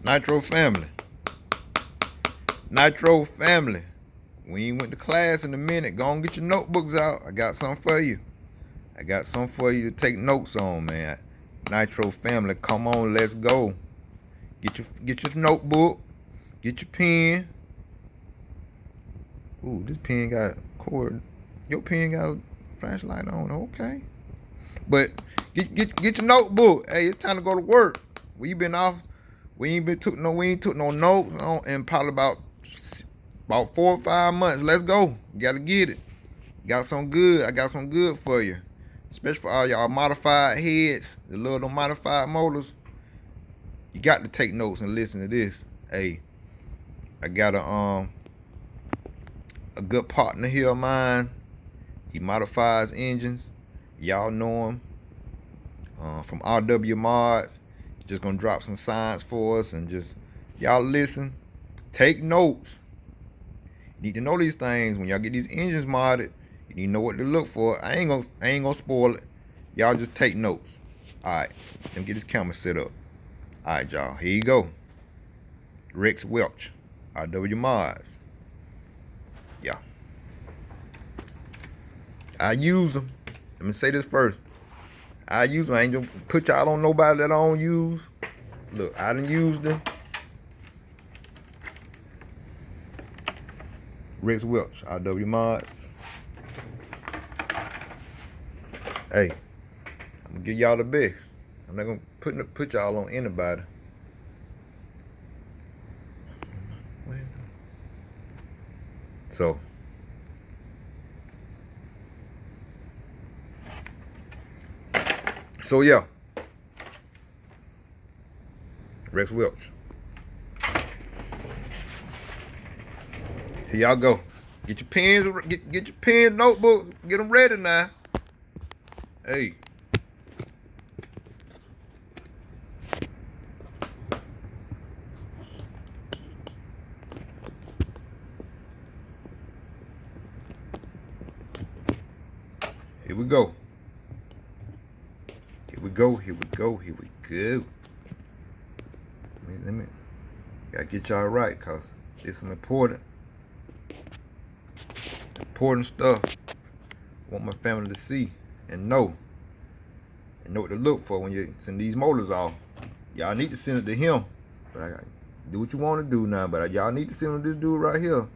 Nitro family. Nitro family. We ain't went to class in a minute. Go and get your notebooks out. I got something for you. I got something for you to take notes on, man. Nitro family, come on, let's go. Get your notebook. Get your pen. Ooh, this pen got cord. Your pen got a flashlight on. Okay. But get your notebook. Hey, it's time to go to work. We been off. We ain't took no notes on in probably about 4 or 5 months. Let's go. You gotta get it. Got some good. I got some good for you. Especially for all y'all modified heads, the little modified motors. You got to take notes and listen to this. Hey, I got a good partner here of mine. He modifies engines. Y'all know him from RW Mods. Just gonna drop some science for us and just y'all listen. Take notes. You need to know these things when y'all get these engines modded. You need to know what to look for. I ain't gonna spoil it. Y'all just take notes. All right, let me get this camera set up. All right, y'all. Here you go. Rex Welch, RW Mods. Yeah, I use them. Let me say this first. I use them. I ain't gonna put y'all on nobody that I don't use. Look, I done used them. Rex Welch, RW Mods. Hey, I'm gonna give y'all the best. I'm not gonna put y'all on anybody. So yeah, Rex Welch. Here y'all go. Get your pens, get your pen notebooks, get them ready now. Hey. Here we go. Here we go, here we go, here we go. Let me gotta get y'all right, cause it's some important stuff I want my family to see and know what to look for when you send these motors off. Y'all need to send it to him, but I do what you want to do now, but y'all need to send it to this dude right here.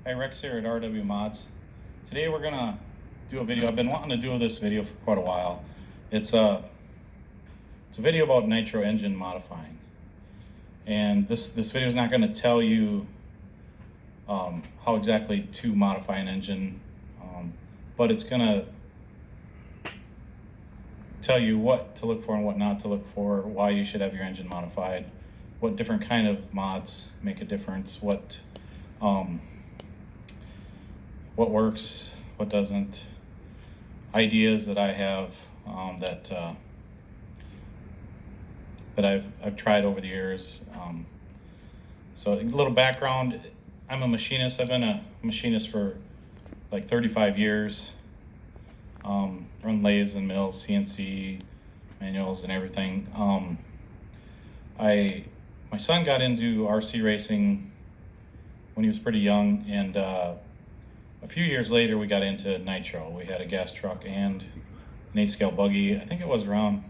Hey, Rex here at RW Mods. Today we're gonna do a video. I've been wanting to do this video for quite a while. It's a video about nitro engine modifying, and this video is not going to tell you how exactly to modify an engine, but it's going to tell you what to look for and what not to look for, why you should have your engine modified, what different kind of mods make a difference, what works, what doesn't, ideas that I have that I've tried over the years. So a little background, I'm a machinist. I've been a machinist for like 35 years. Run lathes and mills, CNC, manuals and everything. My son got into RC racing when he was pretty young, and a few years later we got into Nitro. We had a gas truck and an 8-scale buggy. I think it was around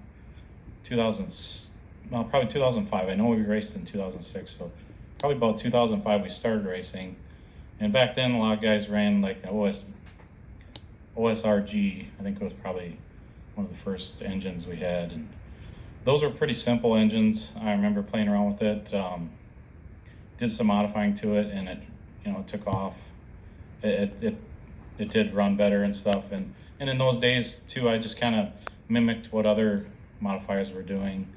probably 2005. I know we raced in 2006, so probably about 2005 we started racing. And back then a lot of guys ran like the OSRG. I think it was probably one of the first engines we had, and those were pretty simple engines. I remember playing around with it, did some modifying to it, and it took off. It did run better and stuff, and in those days too, I just kind of mimicked what other modifiers were doing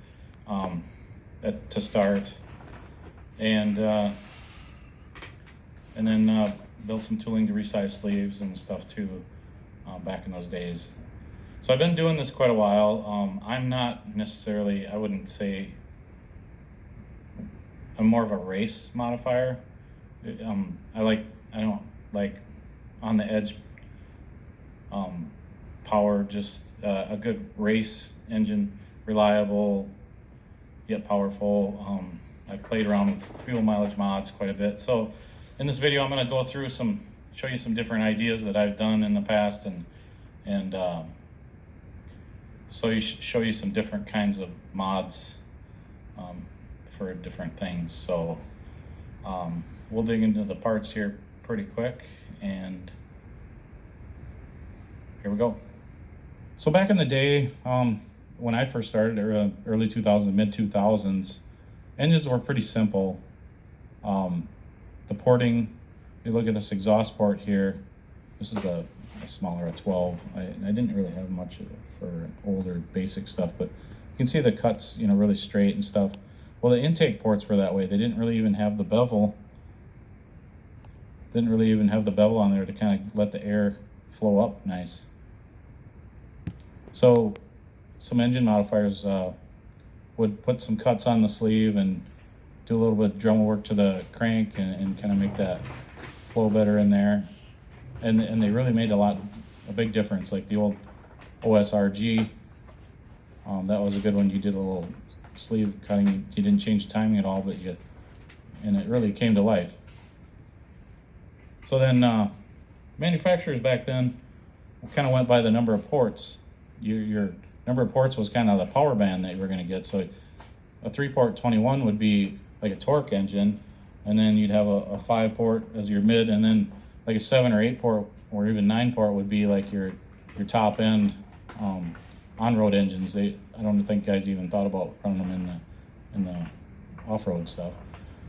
to start, and then built some tooling to resize sleeves and stuff too back in those days. So I've been doing this quite a while. I'm not necessarily, I wouldn't say, I'm more of a race modifier. I don't like on the edge power, just a good race engine, reliable yet powerful. I've played around with fuel mileage mods quite a bit. So in this video, I'm going to go through show you some different ideas that I've done in the past, and show you some different kinds of mods for different things. So we'll dig into the parts here pretty quick, and here we go. So back in the day, when I first started, early 2000s, mid 2000s, engines were pretty simple. The porting, you look at this exhaust port here. This is a smaller, a 12. I didn't really have much for older basic stuff, but you can see the cuts, really straight and stuff. Well, the intake ports were that way. They didn't really even have the bevel. Didn't really even have the bevel on there to kind of let the air flow up nice. So some engine modifiers would put some cuts on the sleeve and do a little bit of Dremel work to the crank and kind of make that flow better in there. And they really made a big difference. Like the old OSRG, that was a good one. You did a little sleeve cutting. You didn't change timing at all, and it really came to life. So then manufacturers back then kind of went by the number of ports. Your number of ports was kind of the power band that you were going to get. So a 3-port 21 would be like a torque engine, and then you'd have a 5-port as your mid, and then like a 7 or 8-port or even 9-port would be like your top end on-road engines. I don't think guys even thought about running them in the off-road stuff.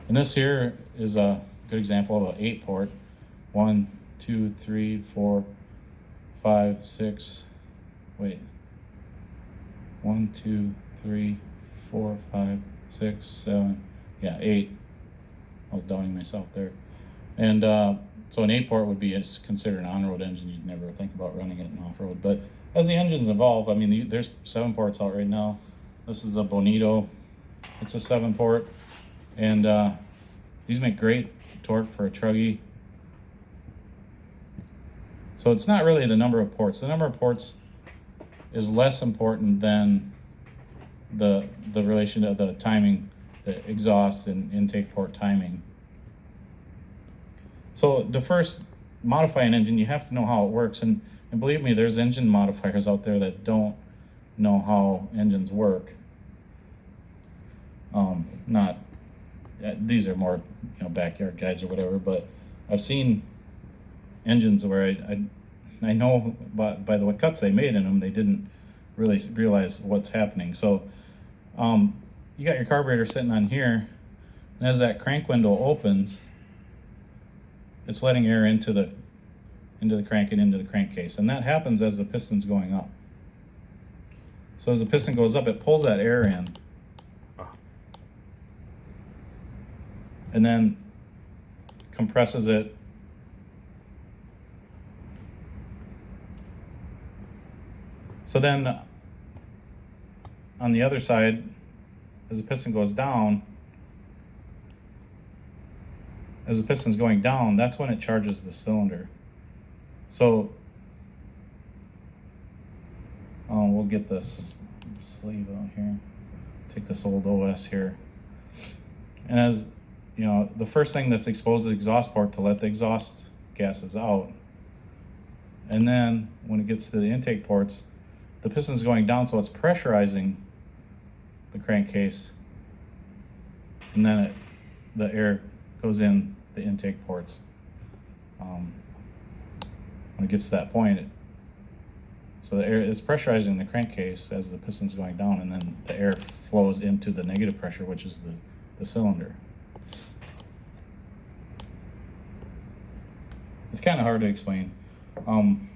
And this here is a good example of an 8-port. 1, 2, 3, 4, 5, 6. Wait. 1, 2, 3, 4, 5, 6, 7. Yeah, 8. I was doubting myself there. And so an 8-port would be considered an on-road engine. You'd never think about running it in off-road. But as the engines evolve, I mean, there's 7-ports out right now. This is a Bonito. It's a 7-port. And these make great torque for a truggy. So it's not really the number of ports. The number of ports is less important than the relation of the timing, the exhaust and intake port timing. So to first modify an engine, you have to know how it works. And believe me, there's engine modifiers out there that don't know how engines work. These are more backyard guys or whatever, but I've seen engines where I know by the cuts they made in them, they didn't really realize what's happening. So you got your carburetor sitting on here, and as that crank window opens, it's letting air into the crank and into the crankcase, and that happens as the piston's going up. So as the piston goes up, it pulls that air in, and then compresses it. So then on the other side, as the piston goes down, as the piston's going down, that's when it charges the cylinder. So we'll get this sleeve out here. Take this old OS here. And as the first thing that's exposed is the exhaust port to let the exhaust gases out. And then when it gets to the intake ports, the piston's going down, so it's pressurizing the crankcase, and then the air goes in the intake ports. When it gets to that point, so the air is pressurizing the crankcase as the piston's going down, and then the air flows into the negative pressure, which is the cylinder. It's kind of hard to explain. And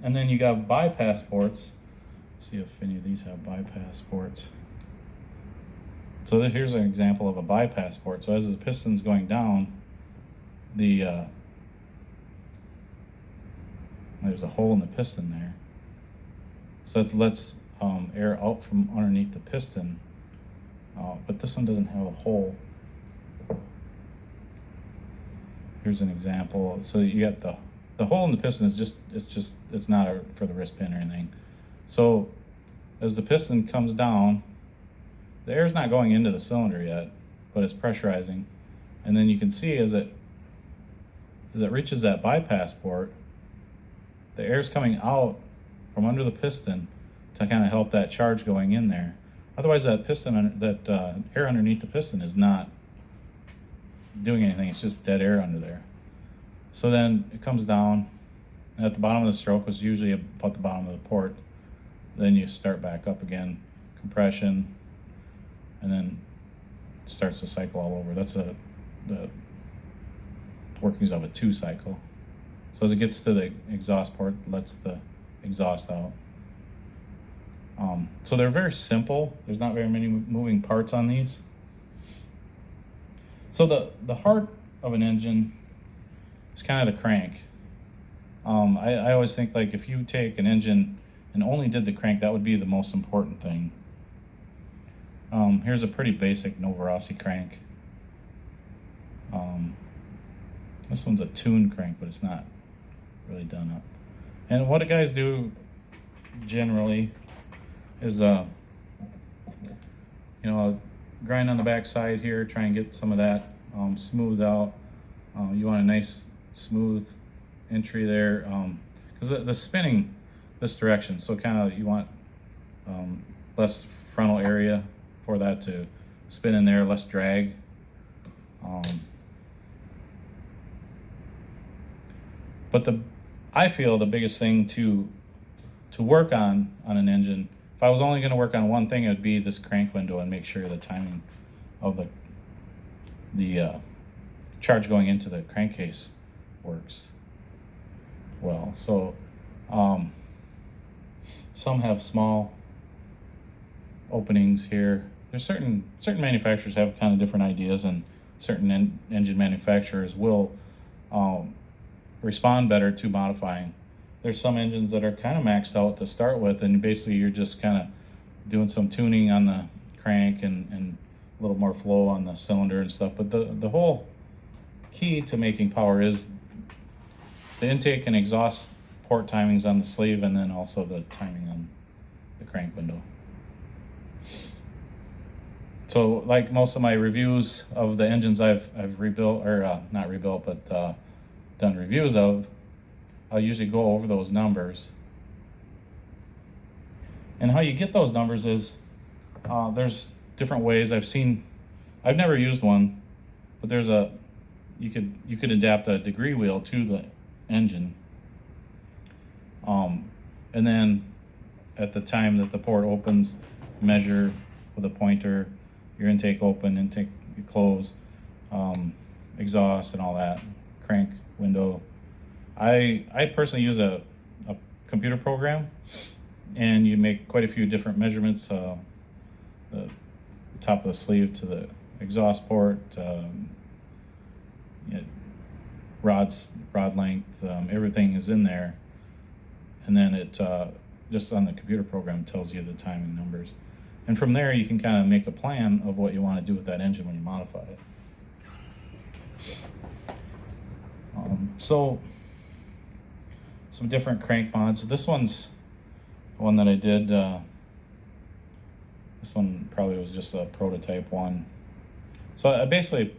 then you got bypass ports. See if any of these have bypass ports. So here's an example of a bypass port. So as the piston's going down, there's a hole in the piston there. So it lets air out from underneath the piston, but this one doesn't have a hole. Here's an example. So you got the hole in the piston is it's not for the wrist pin or anything. So as the piston comes down, the air's not going into the cylinder yet, but it's pressurizing. And then you can see as it reaches that bypass port, the air's coming out from under the piston to kind of help that charge going in there. Otherwise, that air underneath the piston is not doing anything. It's just dead air under there. So then it comes down, and at the bottom of the stroke, was usually about the bottom of the port. Then you start back up again, compression, and then starts the cycle all over. That's the workings of a 2 cycle. So as it gets to the exhaust port, it lets the exhaust out. So they're very simple. There's not very many moving parts on these. So the heart of an engine is kind of the crank. I always think, like, if you take an engine and only did the crank, that would be the most important thing. Here's a pretty basic Novorossi crank. This one's a tuned crank, but it's not really done up. And what the guys do generally is, grind on the back side here, try and get some of that smoothed out. You want a nice smooth entry there, because the spinning this direction, so kind of you want less frontal area for that to spin in there, less drag. But I feel the biggest thing to work on an engine, if I was only going to work on one thing, it would be this crank window and make sure the timing of the charge going into the crankcase works well. So some have small openings here. There's certain manufacturers have kind of different ideas, and certain engine manufacturers will respond better to modifying. There's some engines that are kind of maxed out to start with, and basically you're just kind of doing some tuning on the crank and a little more flow on the cylinder and stuff. But the whole key to making power is the intake and exhaust port timings on the sleeve, and then also the timing on the crank window. So, like most of my reviews of the engines I've rebuilt, or not rebuilt, but done reviews of, I'll usually go over those numbers. And how you get those numbers is, there's different ways. I've never used one, but there's you could adapt a degree wheel to the engine. And then at the time that the port opens, measure with a pointer your intake open, intake close, exhaust and all that, crank window. I personally use a computer program, and you make quite a few different measurements, the top of the sleeve to the exhaust port, rod length, everything is in there, and then it just on the computer program tells you the timing numbers, and from there you can kind of make a plan of what you want to do with that engine when you modify it. So some different crank mods. This one's the one that I did. This one probably was just a prototype one. So I basically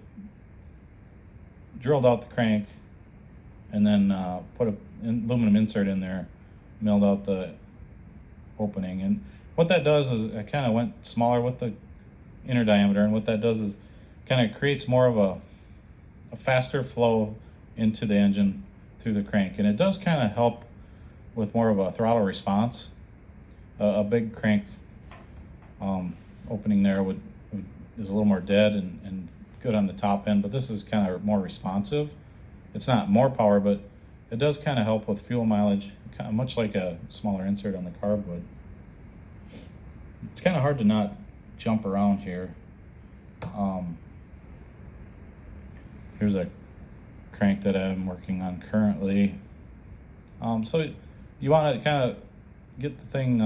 drilled out the crank and then put an aluminum insert in there, milled out the opening. And what that does is I kind of went smaller with the inner diameter, and what that does is kind of creates more of a faster flow into the engine through the crank, and it does kind of help with more of a throttle response. A big crank opening there is a little more dead and good on the top end, but this is kind of more responsive. It's not more power, but it does kind of help with fuel mileage, kind of much like a smaller insert on the carb would. It's kind of hard to not jump around here. Here's a crank that I'm working on currently. So you want to kind of get the thing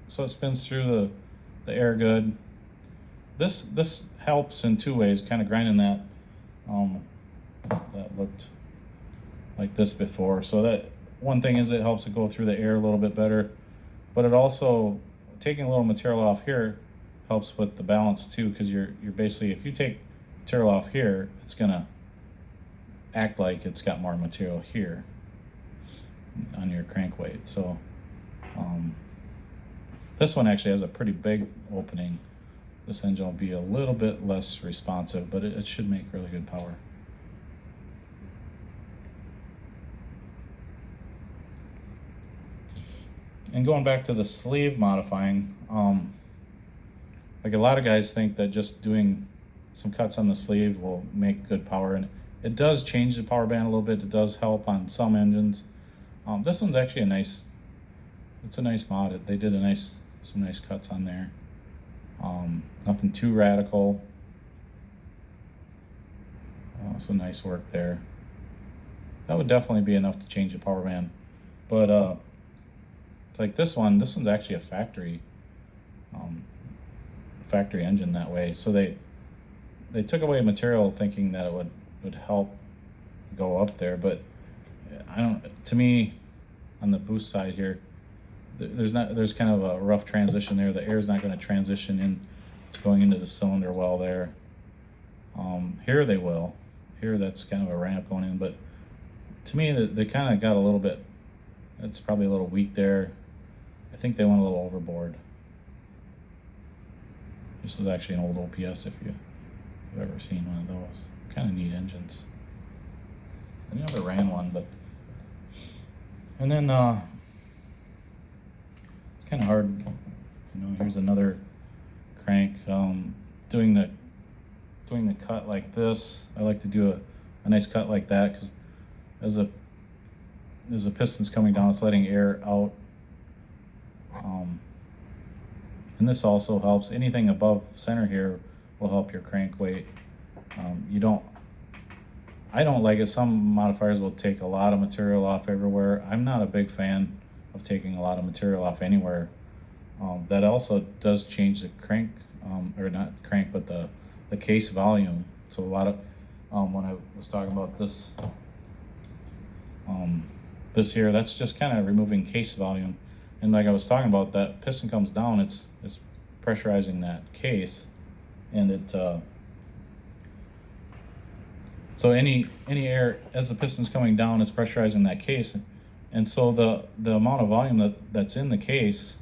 so it spins through the air good. This helps in two ways, kind of grinding that that looked like this before. So that one thing is it helps it go through the air a little bit better, but it also, taking a little material off here, helps with the balance too, because you're basically, if you take material off here, it's gonna act like it's got more material here on your crank weight. So this one actually has a pretty big opening. This engine will be a little bit less responsive, but it should make really good power. And going back to the sleeve modifying, like a lot of guys think that just doing some cuts on the sleeve will make good power, and it does change the power band a little bit. It does help on some engines. This one's actually it's a nice mod. They did some nice cuts on there. Nothing too radical. Some nice work there. That would definitely be enough to change the power band. But it's like this one's actually a factory engine that way. So they took away material thinking that it would help go up there, but to me, on the boost side here, there's kind of a rough transition there. The air is not going to transition in to going into the cylinder well there. Here they will. Here that's kind of a ramp going in, but to me they kind of got a little bit, it's probably a little weak there. I think they went a little overboard. This is actually an old OPS if you've ever seen one of those. Kind of neat engines. I never ran one, but and then it's kind of hard to know. Here's another crank. Doing the cut like this, I like to do a nice cut like that, because as the piston's coming down, it's letting air out. And this also helps. Anything above center here will help your crank weight. I don't like it. Some modifiers will take a lot of material off everywhere. I'm not a big fan of taking a lot of material off anywhere. That also does change the crank, or not crank, but the case volume. So a lot of, when I was talking about this, this here, that's just kind of removing case volume. And like I was talking about, that piston comes down, it's pressurizing that case, and it so any air as the piston's coming down is pressurizing that case, and so the amount of volume that's in the case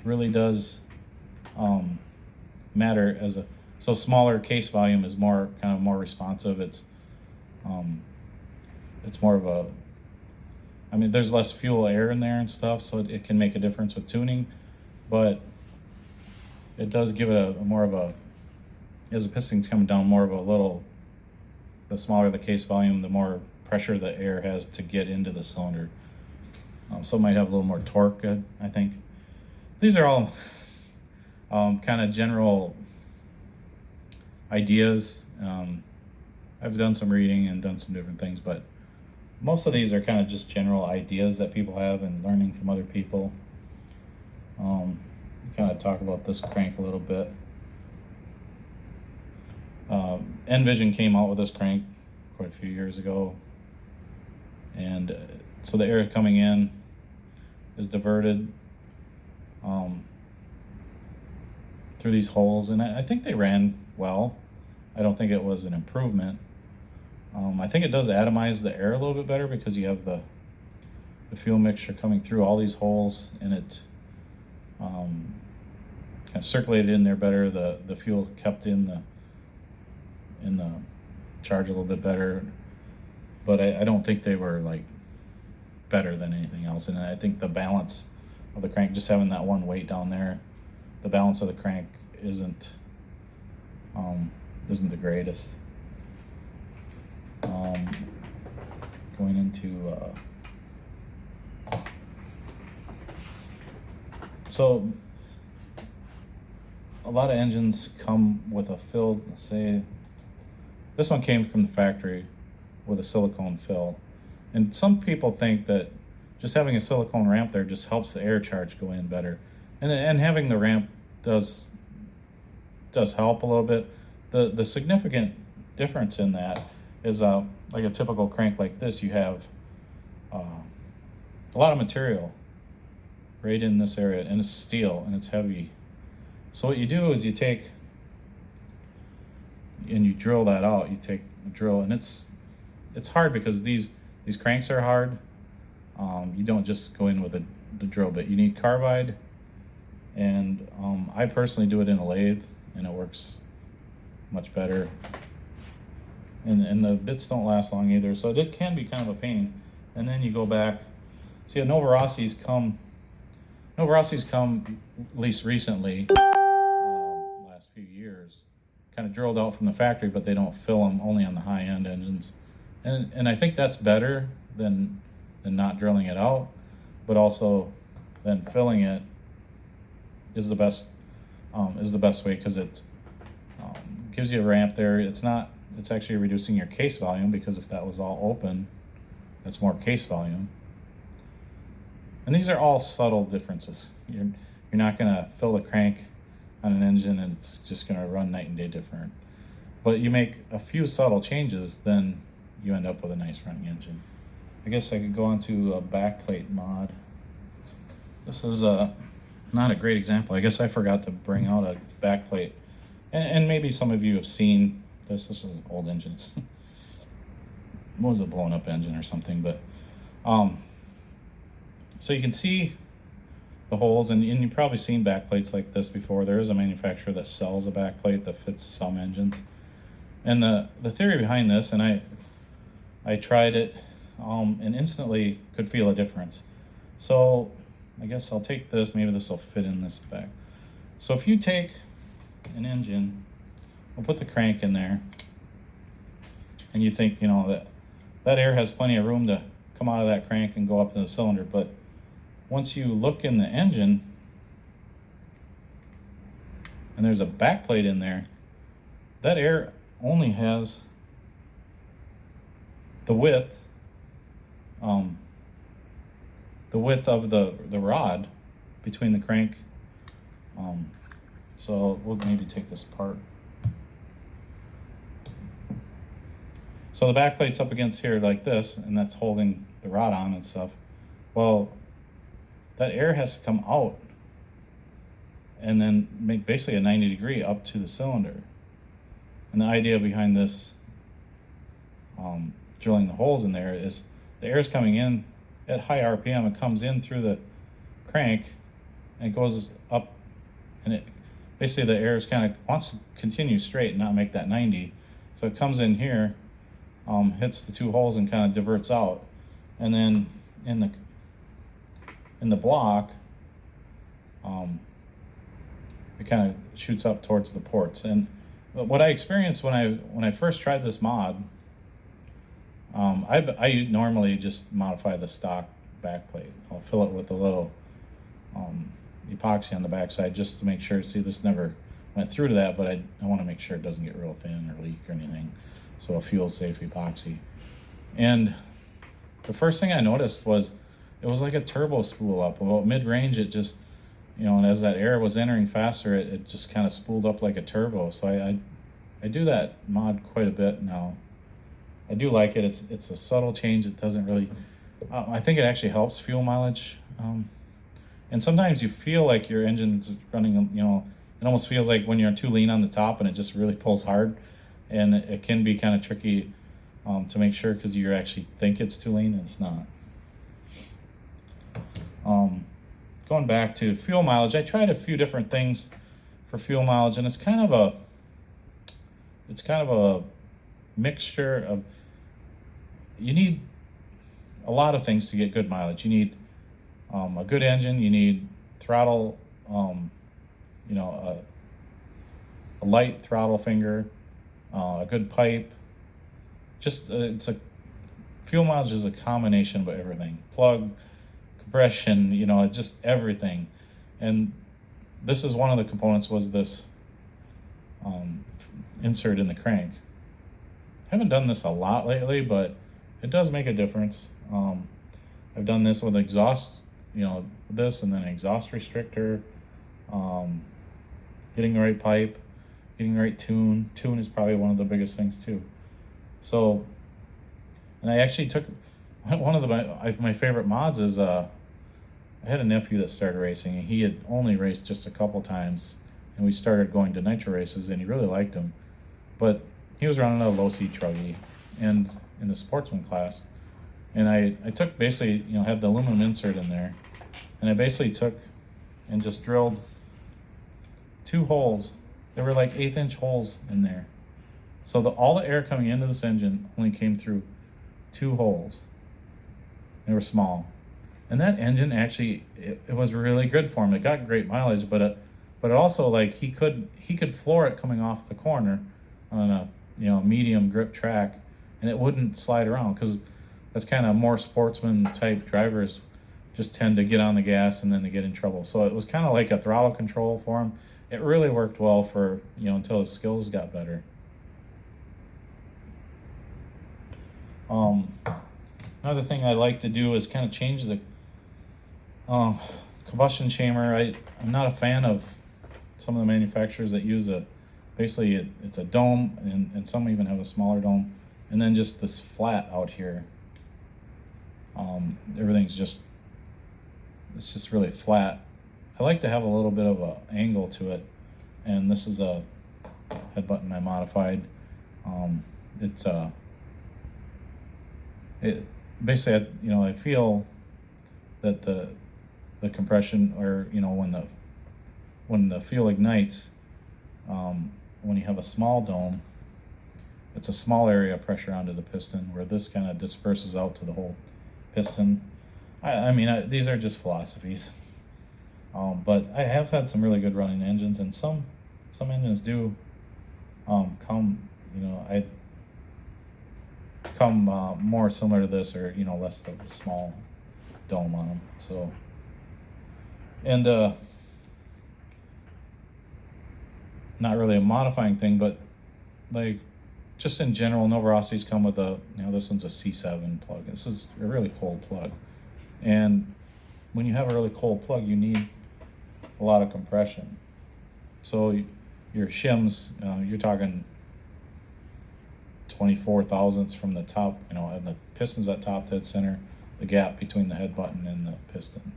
really does matter. So smaller case volume is more responsive. It's more of a, I mean, there's less fuel air in there and stuff, so it can make a difference with tuning, but it does give it a more of a, as the piston's coming down, more of a little, the smaller the case volume, the more pressure the air has to get into the cylinder. So it might have a little more torque, I think. These are all kind of general ideas. I've done some reading and done some different things, but most of these are kind of just general ideas that people have and learning from other people. Kind of talk about this crank a little bit. Envision came out with this crank quite a few years ago, and so the air coming in is diverted through these holes, and I think they ran well. I don't think it was an improvement. I think it does atomize the air a little bit better, because you have the fuel mixture coming through all these holes, and it kind of circulated in there better. The fuel kept in the charge a little bit better, but I don't think they were like better than anything else. And I think the balance of the crank, just having that one weight down there, the balance of the crank isn't the greatest. Going into so a lot of engines come with a filled, say this one came from the factory with a silicone fill, and some people think that just having a silicone ramp there just helps the air charge go in better, and having the ramp does help a little bit. The significant difference in that is like a typical crank like this, you have a lot of material right in this area, and it's steel and it's heavy, So what you do is you take and you drill that out. You take a drill, and it's hard because these cranks are hard. You don't just go in with the drill bit. You need carbide, and I personally do it in a lathe, and it works much better. And the bits don't last long either, so it can be kind of a pain. And then you go back. See, Novarosi's come, at least recently, last few years, kind of drilled out from the factory, but they don't fill them, only on the high-end engines. And I think that's better than not drilling it out, but also then filling it is the best way, because it gives you a ramp there. It's actually reducing your case volume, because if that was all open, that's more case volume. And these are all subtle differences. You're not going to fill a crank on an engine and it's just going to run night and day different. But you make a few subtle changes, then you end up with a nice running engine. I guess I could go on to a backplate mod. This is not a great example. I guess I forgot to bring out a backplate. And maybe some of you have seen this. This is an old engine. It was a blown up engine or something, but so you can see the holes, and you've probably seen backplates like this before. There is a manufacturer that sells a backplate that fits some engines. And the theory behind this, and I tried it and instantly could feel a difference. So I guess I'll take this, maybe this will fit in this back. So if you take an engine, we'll put the crank in there, and you think, that air has plenty of room to come out of that crank and go up in the cylinder, but once you look in the engine and there's a backplate in there, that air only has the width of the rod between the crank. So we'll maybe take this apart. So the backplate's up against here like this, and that's holding the rod on and stuff. Well, that air has to come out and then make basically a 90-degree up to the cylinder. And the idea behind this drilling the holes in there is the air is coming in at high RPM. It comes in through the crank and it goes up, and it basically the air is wants to continue straight and not make that 90. So it comes in here, hits the two holes and kind of diverts out, and then in the block, it kind of shoots up towards the ports. And what I experienced when I first tried this mod, I normally just modify the stock backplate. I'll fill it with a little epoxy on the backside just to make sure. See, this never went through to that, but I want to make sure it doesn't get real thin or leak or anything. So a fuel-safe epoxy. And the first thing I noticed was it was like a turbo spool up. About mid-range, it just, and as that air was entering faster, it just kind of spooled up like a turbo. So I do that mod quite a bit now. I do like it. It's a subtle change. It doesn't really, I think it actually helps fuel mileage. And sometimes you feel like your engine's running, it almost feels like when you're too lean on the top and it just really pulls hard. And it can be kind of tricky to make sure, because you actually think it's too lean and it's not. Going back to fuel mileage, I tried a few different things for fuel mileage, and it's kind of a mixture of, you need a lot of things to get good mileage. You need a good engine, you need throttle, a light throttle finger, a good pipe. Just fuel mileage is a combination of everything. Plug, compression, just everything. And this is one of the components, was this insert in the crank. I haven't done this a lot lately, but it does make a difference. I've done this with exhaust, this, and then an exhaust restrictor, getting the right pipe, getting the right tune. Tune is probably one of the biggest things too. So, and I actually took one of my favorite mods is I had a nephew that started racing, and he had only raced just a couple times, and we started going to Nitro races, and he really liked them. But he was running a low C truggy, and in the sportsman class, and I took basically, had the aluminum insert in there, and I basically took and just drilled 2 holes. There were like 1/8-inch holes in there. So all the air coming into this engine only came through 2 holes. They were small. And that engine actually, it was really good for him. It got great mileage, but it also, like, he could floor it coming off the corner on a medium grip track, and it wouldn't slide around, because that's kind of more sportsman type drivers just tend to get on the gas and then they get in trouble. So it was kind of like a throttle control for him. It really worked well for, until his skills got better. Another thing I like to do is kind of change the combustion chamber. I'm not a fan of some of the manufacturers that use basically it's a dome, and some even have a smaller dome, and then just this flat out here. Everything's it's just really flat. I like to have a little bit of an angle to it, and this is a head button I modified. It basically, I feel that the compression, or when the fuel ignites, when you have a small dome, it's a small area of pressure onto the piston, where this kind of disperses out to the whole piston. I mean, these are just philosophies, but I have had some really good running engines, and some engines do come, I come more similar to this, or less of a small dome on them. So, and not really a modifying thing, but like just in general, Novorossi's come with this one's a C7 plug. This is a really cold plug, and when you have a really cold plug, you need a lot of compression. So your shims, you're talking 24 thousandths from the top, and the piston's at top dead center, the gap between the head button and the piston.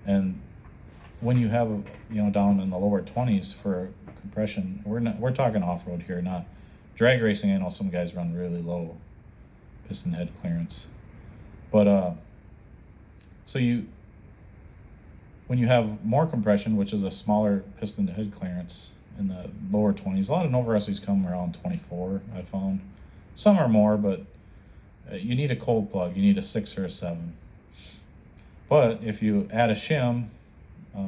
And when you have, down in the lower 20s for compression, we're talking off-road here, not drag racing. I know some guys run really low piston head clearance, but so when you have more compression, which is a smaller piston to head clearance in the lower 20s, a lot of Novorossis come around 24, I found. Some are more, but you need a cold plug. You need a 6 or a 7. But if you add a shim,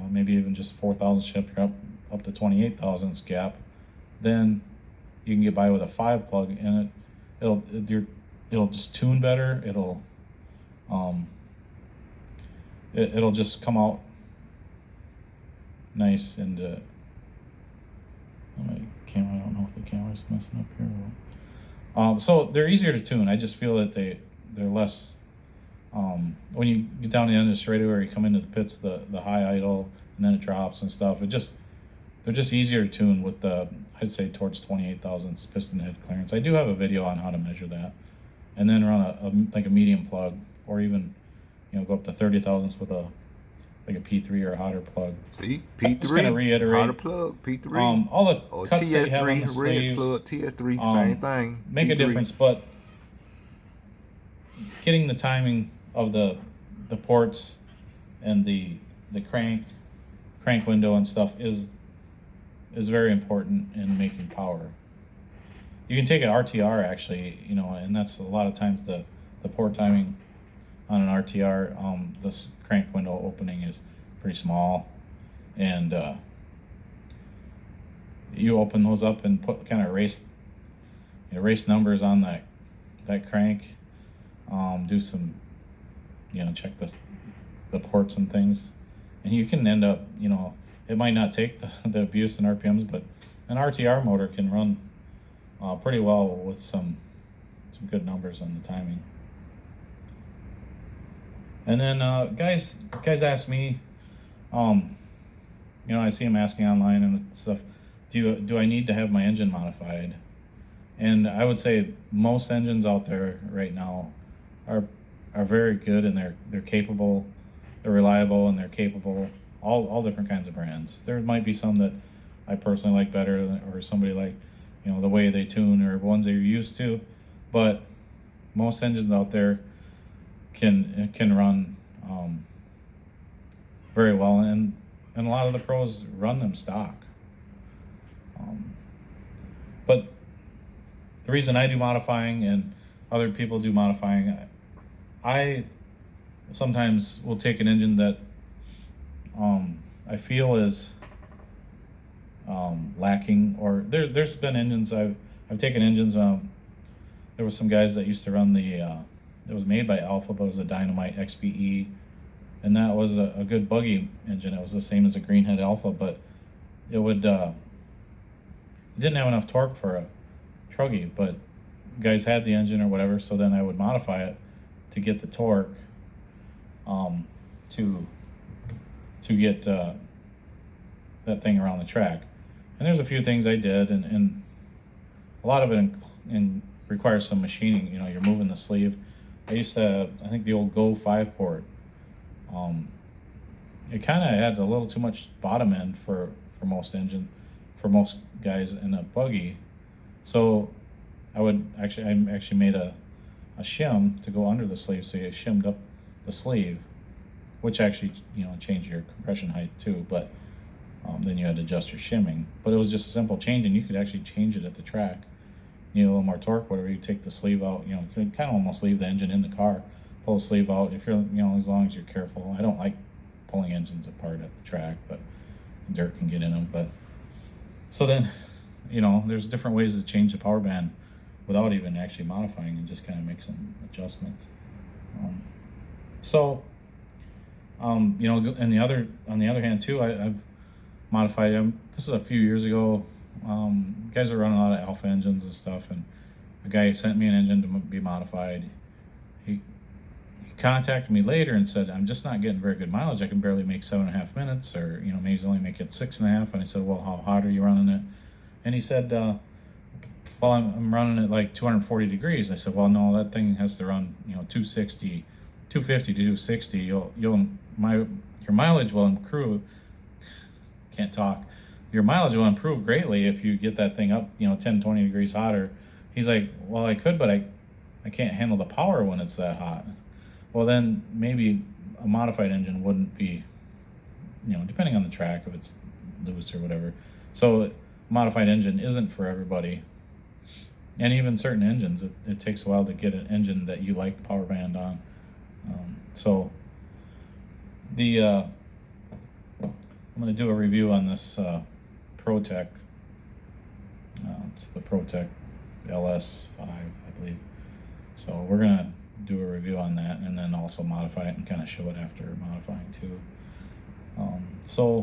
maybe even just 4,000 shim, you're up to 28,000ths gap, then you can get by with a 5 plug, and it'll just tune better. It'll just come out nice. And my camera, I don't know if the camera's messing up here. So they're easier to tune. I just feel that they're less, when you get down the end of the straightaway, or you come into the pits, the high idle, and then it drops and stuff, they're just easier to tune with I'd say towards 28 thousandths piston head clearance. I do have a video on how to measure that, and then run like a medium plug, or even go up to 30 thousandths with like a P3 or a hotter plug. See, P3, just kind of reiterate, hotter plug, P3, all the or cuts that you have on the TS3, red sleeves, plug, TS3, same thing. Make P3. a difference, but getting the timing of the ports and the crank window and stuff is very important in making power. You can take an RTR actually, and that's a lot of times the port timing on an RTR. This crank window opening is pretty small, and you open those up and put kind of race numbers on that crank. Do some, check the ports and things, and you can end up, it might not take the abuse in RPMs, but an RTR motor can run pretty well with some good numbers on the timing. And then guys ask me, I see them asking online and stuff, do I need to have my engine modified? And I would say most engines out there right now are very good, and they're capable, they're reliable, and they're capable. All different kinds of brands. There might be some that I personally like better, or somebody like, the way they tune or ones they're used to. But most engines out there can run very well, and a lot of the pros run them stock. Um, but the reason I do modifying and other people do modifying, I sometimes will take an engine that I feel is lacking, or there's been engines I've taken engines. There were some guys that used to run the it was made by Alpha, but it was a Dynamite XPE, and that was a good buggy engine. It was the same as a Greenhead Alpha, but it didn't have enough torque for a truggy. But guys had the engine or whatever, so then I would modify it to get the torque, to get that thing around the track. And there's a few things I did, and a lot of it requires some machining. You're moving the sleeve. I used to have, I think, the old Go 5-port. It kind of had a little too much bottom end for most guys in a buggy. So I actually made a shim to go under the sleeve, so you shimmed up the sleeve, which actually changed your compression height too. But then you had to adjust your shimming. But it was just a simple change, and you could actually change it at the track. You need a little more torque, whatever. You take the sleeve out. You could kind of almost leave the engine in the car, pull the sleeve out. If you're, as long as you're careful. I don't like pulling engines apart at the track, but dirt can get in them. But so then, there's different ways to change the power band without even actually modifying, and just kind of make some adjustments. On the other hand too, I've modified them. This is a few years ago. Guys are running a lot of Alpha engines and stuff, and a guy sent me an engine to be modified. He contacted me later and said, "I'm just not getting very good mileage. I can barely make 7.5 minutes, or maybe only make it 6.5." And I said, "Well, how hot are you running it?" And he said, "Well, I'm running it like 240 degrees." I said, "Well, no, that thing has to run 250 to 260. Your mileage will improve." Can't talk. Your mileage will improve greatly if you get that thing up 10, 20 degrees hotter. He's like, "Well, I could, but I can't handle the power when it's that hot." Well, then maybe a modified engine wouldn't be, depending on the track, if it's loose or whatever. So modified engine isn't for everybody. And even certain engines, it takes a while to get an engine that you like the power band on. So I'm going to do a review on this ProTech. It's the ProTech LS5, I believe. So we're going to do a review on that, and then also modify it and kind of show it after modifying too. So